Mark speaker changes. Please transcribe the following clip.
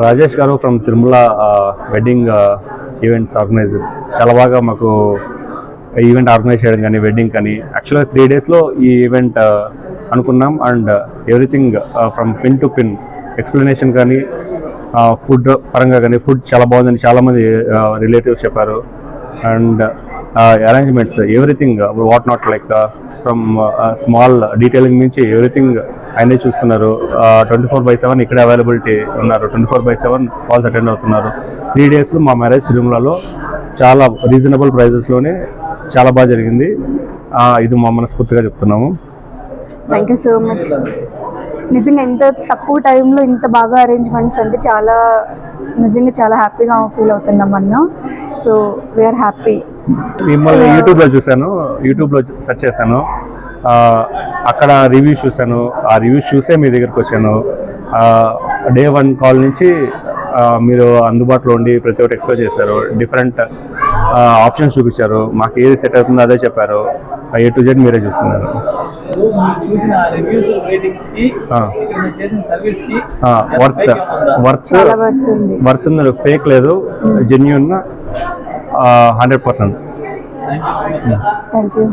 Speaker 1: రాజేష్ గారు from Tirumala wedding events organiser. చాలా బాగా మాకు ఈవెంట్ ఆర్గనైజ్ చేయడం కానీ వెడ్డింగ్ కానీ యాక్చువల్గా 3 డేస్లో ఈ ఈవెంట్ అనుకున్నాం. And everything from pin to pin explanation కానీ ఫుడ్ పరంగా కానీ ఫుడ్ చాలా బాగుందని చాలామంది రిలేటివ్స్ చెప్పారు. And arrangements everything what not like from small detailing నుంచి ఎవ్రీథింగ్ ఆయనే చూసుకున్నారు. 24/7 ఇక్కడ అవైలబిలిటీ ఉన్నారు. 24/7 కాల్స్ అటెండ్ అవుతున్నారు. 3 డేస్లో మా మ్యారేజ్ తిరుమలలో చాలా రీజనబుల్ ప్రైజెస్లోనే చాలా బాగా జరిగింది. ఇది మా మనస్ఫూర్తిగా చెప్తున్నాము.
Speaker 2: Thank you so much. నిజంగా ఇంత తక్కువ టైంలో ఇంత బాగా అరేంజ్మెంట్స్ అంటే నిజంగా చాలా హ్యాపీగా ఫీల్ అవుతున్నాం అన్న. So we are happy.
Speaker 1: మిమ్మల్ని యూట్యూబ్లో చూశాను, యూట్యూబ్లో సెర్చ్ చేశాను, అక్కడ రివ్యూస్ చూశాను. ఆ రివ్యూస్ చూసే మీ దగ్గరికి వచ్చాను. డే 1 కాల్ నుంచి మీరు అందుబాటులో ఉండి ప్రతి ఒక్కటి ఎక్స్ప్లెయిన్ చేశారు. డిఫరెంట్ ఆప్షన్స్ చూపించారు. మాకు ఏది సెట్ అవుతుందో అదే చెప్పారు. A to Z మీరే చూసుకున్నారు. వర్త్ ఉంది, ఫేక్ లేదు, జెన్యూన్ 100%.
Speaker 2: Thank you.